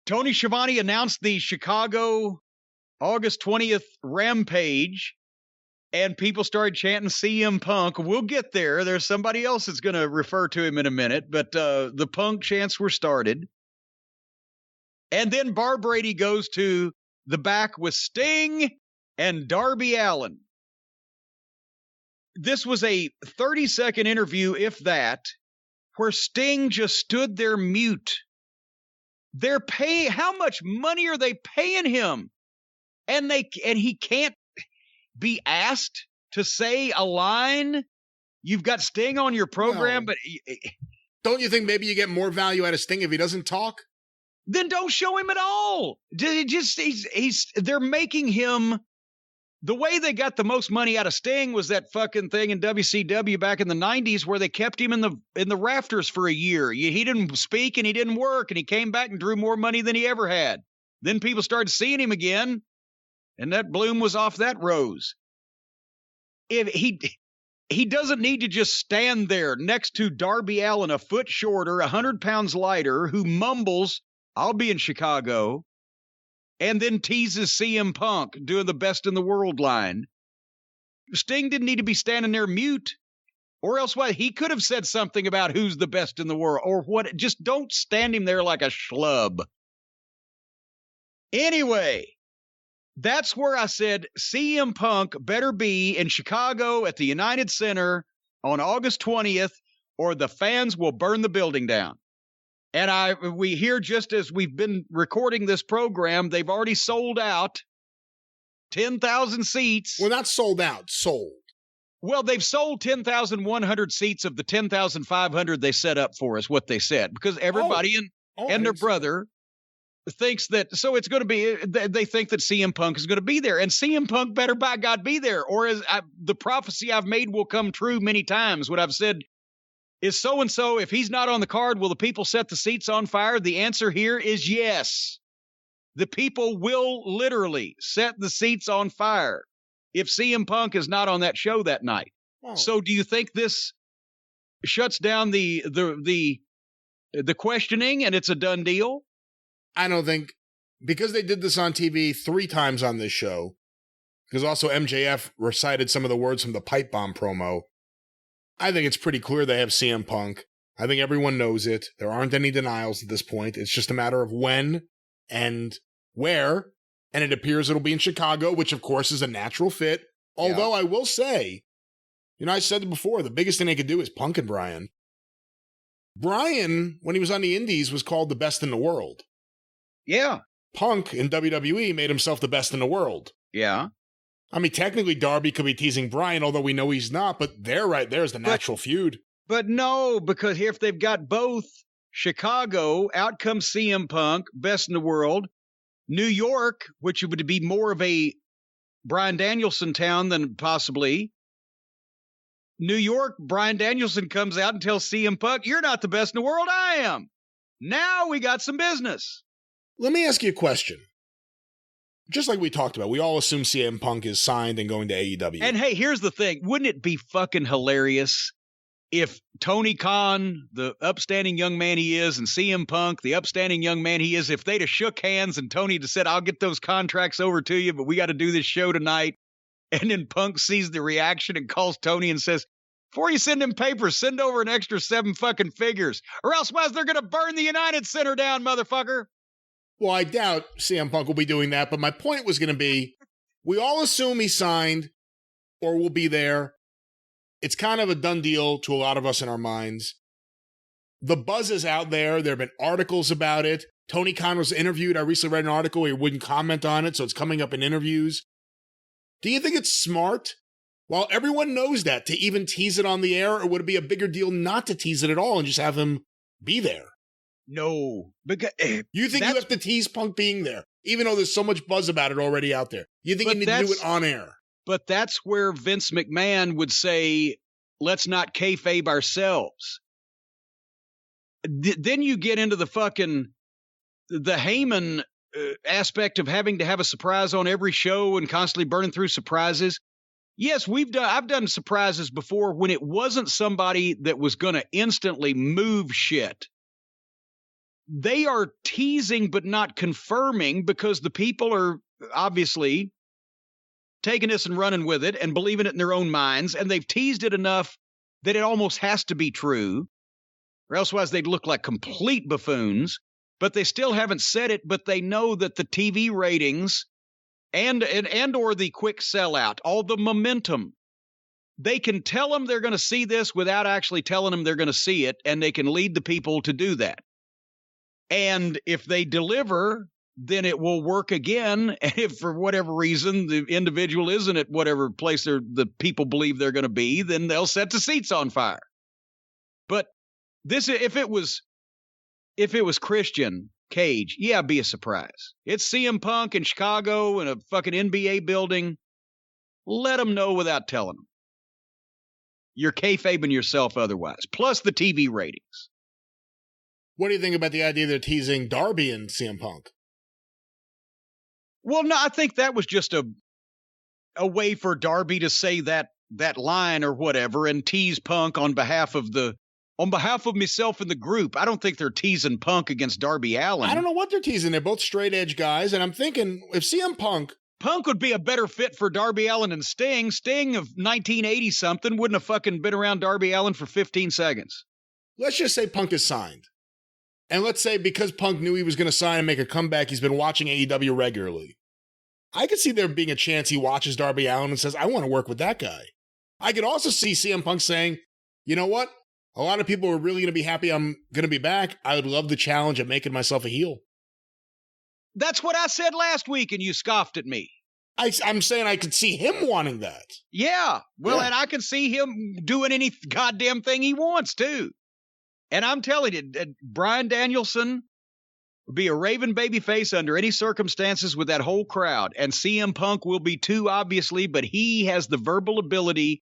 Tony Schiavone announced the Chicago August 20th Rampage, and people started chanting CM Punk. We'll get there. There's somebody else that's going to refer to him in a minute, but the Punk chants were started. And then Bar Brady goes to the back with Sting and Darby Allin. This was a 30-second interview, if that, where Sting just stood there mute. They're paying, how much money are they paying him? And he can't be asked to say a line. You've got Sting on your program, but don't you think maybe you get more value out of Sting if he doesn't talk? Then don't show him at all. They're making him. The way they got the most money out of Sting was that fucking thing in WCW back in the 90s where they kept him in the rafters for a year. He didn't speak and he didn't work, and he came back and drew more money than he ever had. Then people started seeing him again, and that bloom was off that rose. If he doesn't need to just stand there next to Darby Allin, a foot shorter, 100 pounds lighter, who mumbles, "I'll be in Chicago," and then teases CM Punk doing the best in the world line. Sting didn't need to be standing there mute, or else what? He could have said something about who's the best in the world or what. Just don't stand him there like a schlub. Anyway, that's where I said CM Punk better be in Chicago at the United Center on August 20th, or the fans will burn the building down. And we hear, just as we've been recording this program, they've already sold out 10,000 seats. Well, not sold out, sold. Well, they've sold 10,100 seats of the 10,500 they set up for us, what they said, because everybody and their brother thinks that, so it's going to be, they think that CM Punk is going to be there, and CM Punk better by God be there, or the prophecy I've made will come true many times. What I've said is so-and-so, if he's not on the card, will the people set the seats on fire? The answer here is yes. The people will literally set the seats on fire if CM Punk is not on that show that night. Oh. So do you think this shuts down the questioning and it's a done deal? I don't think, because they did this on TV 3 times on this show, because also MJF recited some of the words from the pipe bomb promo, I think it's pretty clear they have CM Punk. I think everyone knows it. There aren't any denials at this point. It's just a matter of when and where, and it appears it'll be in Chicago, which of course is a natural fit. Although I will say, I said it before, the biggest thing they could do is Punk and Bryan. Bryan, when he was on the Indies, was called the best in the world. Yeah. Punk in WWE made himself the best in the world. Yeah. I mean, technically, Darby could be teasing Bryan, although we know he's not, but there's the natural feud. But no, because here, if they've got both Chicago, out comes CM Punk, best in the world, New York, which would be more of a Bryan Danielson town than possibly, New York, Bryan Danielson comes out and tells CM Punk, "You're not the best in the world, I am." Now we got some business. Let me ask you a question. Just like we talked about, we all assume CM Punk is signed and going to AEW. And hey, here's the thing. Wouldn't it be fucking hilarious if Tony Khan, the upstanding young man he is, and CM Punk, the upstanding young man he is, if they'd have shook hands and Tony just said, "I'll get those contracts over to you, but we got to do this show tonight." And then Punk sees the reaction and calls Tony and says, "Before you send them papers, send over an extra 7 fucking figures, or else they're going to burn the United Center down, motherfucker." Well, I doubt CM Punk will be doing that, but my point was going to be, we all assume he's signed or will be there. It's kind of a done deal to a lot of us in our minds. The buzz is out there. There have been articles about it. Tony Khan was interviewed. I recently read an article where he wouldn't comment on it, so it's coming up in interviews. Do you think it's smart, while everyone knows that, to even tease it on the air, or would it be a bigger deal not to tease it at all and just have him be there? No, because you think you have to tease Punk being there, even though there's so much buzz about it already out there. You think you need to do it on air. But that's where Vince McMahon would say, "Let's not kayfabe ourselves." Then you get into the Heyman aspect of having to have a surprise on every show and constantly burning through surprises. Yes, I've done surprises before when it wasn't somebody that was going to instantly move shit. they are teasing but not confirming, because the people are obviously taking this and running with it and believing it in their own minds, and they've teased it enough that it almost has to be true, or elsewise they'd look like complete buffoons. But they still haven't said it, but they know that the TV ratings and or the quick sellout, all the momentum, they can tell them they're going to see this without actually telling them they're going to see it, and they can lead the people to do that. And if they deliver, then it will work again. And if for whatever reason the individual isn't at whatever place the people believe they're going to be, then they'll set the seats on fire. But this, if it was Christian Cage, yeah, be a surprise. It's CM Punk in Chicago in a fucking NBA building. Let them know without telling them. You're kayfabing yourself otherwise. Plus the TV ratings. What do you think about the idea they're teasing Darby and CM Punk? Well, no, I think that was just a way for Darby to say that line or whatever and tease Punk on behalf of myself and the group. I don't think they're teasing Punk against Darby Allin. I don't know what they're teasing. They're both straight edge guys, and I'm thinking if CM Punk would be a better fit for Darby Allin than Sting. Sting of 1980 something wouldn't have fucking been around Darby Allin for 15 seconds. Let's just say Punk is signed. And let's say because Punk knew he was going to sign and make a comeback, he's been watching AEW regularly. I could see there being a chance he watches Darby Allin and says, I want to work with that guy. I could also see CM Punk saying, you know what? A lot of people are really going to be happy I'm going to be back. I would love the challenge of making myself a heel. That's what I said last week, and you scoffed at me. I'm saying I could see him wanting that. Yeah. Well, and I can see him doing any goddamn thing he wants, too. And I'm telling you, Bryan Danielson would be a Raven babyface under any circumstances with that whole crowd. And CM Punk will be too, obviously, but he has the verbal ability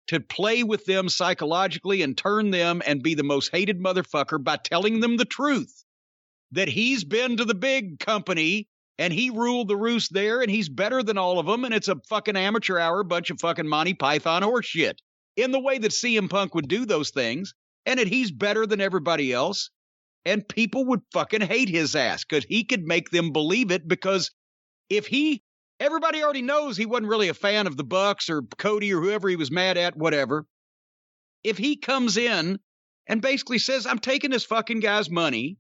to play with them psychologically and turn them and be the most hated motherfucker by telling them the truth. That he's been to the big company and he ruled the roost there and he's better than all of them. And it's a fucking amateur hour, bunch of fucking Monty Python horse shit. In the way that CM Punk would do those things. And that he's better than everybody else. And people would fucking hate his ass because he could make them believe it, because everybody already knows he wasn't really a fan of the Bucks or Cody or whoever he was mad at, whatever. If he comes in and basically says, I'm taking this fucking guy's money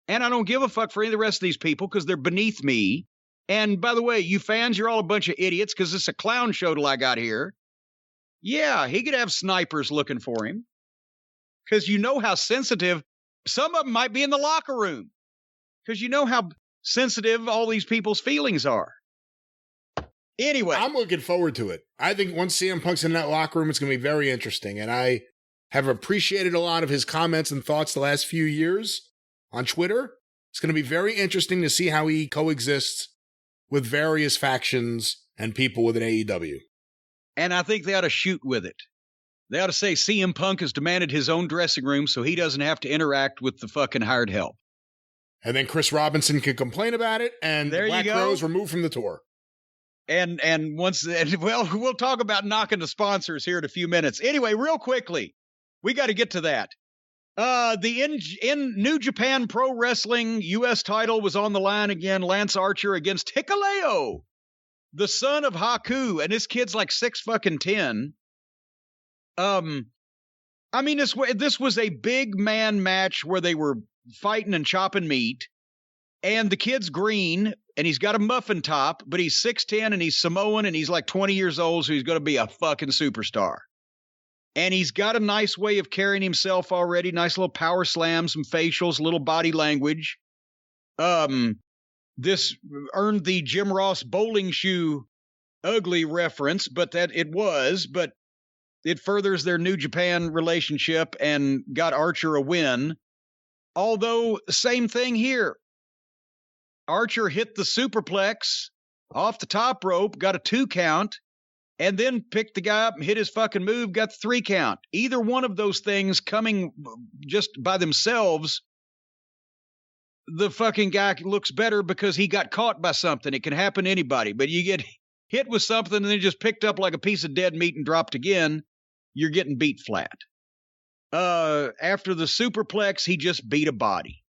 and I don't give a fuck for any of the rest of these people because they're beneath me. And by the way, you fans, you're all a bunch of idiots because it's a clown show till I got here. Yeah, he could have snipers looking for him. Because you know how sensitive, some of them might be in the locker room. Because you know how sensitive all these people's feelings are. Anyway. I'm looking forward to it. I think once CM Punk's in that locker room, it's going to be very interesting. And I have appreciated a lot of his comments and thoughts the last few years on Twitter. It's going to be very interesting to see how he coexists with various factions and people within AEW. And I think they ought to shoot with it. They ought to say CM Punk has demanded his own dressing room so he doesn't have to interact with the fucking hired help. And then Chris Robinson can complain about it, and the Black Crowes removed from the tour. And we'll talk about knocking the sponsors here in a few minutes. Anyway, real quickly, we got to get to that. In New Japan Pro Wrestling, U.S. title was on the line again. Lance Archer against Heckel, the son of Haku, and this kid's like 6'10". I mean, this was a big man match where they were fighting and chopping meat, and the kid's green, and he's got a muffin top, but he's 6'10", and he's Samoan, and he's like 20 years old, so he's going to be a fucking superstar. And he's got a nice way of carrying himself already, nice little power slams, some facials, little body language. This earned the Jim Ross bowling shoe ugly reference, but it furthers their New Japan relationship and got Archer a win. Although, same thing here. Archer hit the superplex off the top rope, got a 2 count, and then picked the guy up and hit his fucking move, got the 3 count. Either one of those things coming just by themselves, the fucking guy looks better because he got caught by something. It can happen to anybody, but you get hit with something and then just picked up like a piece of dead meat and dropped again, you're getting beat flat. After the superplex, he just beat a body.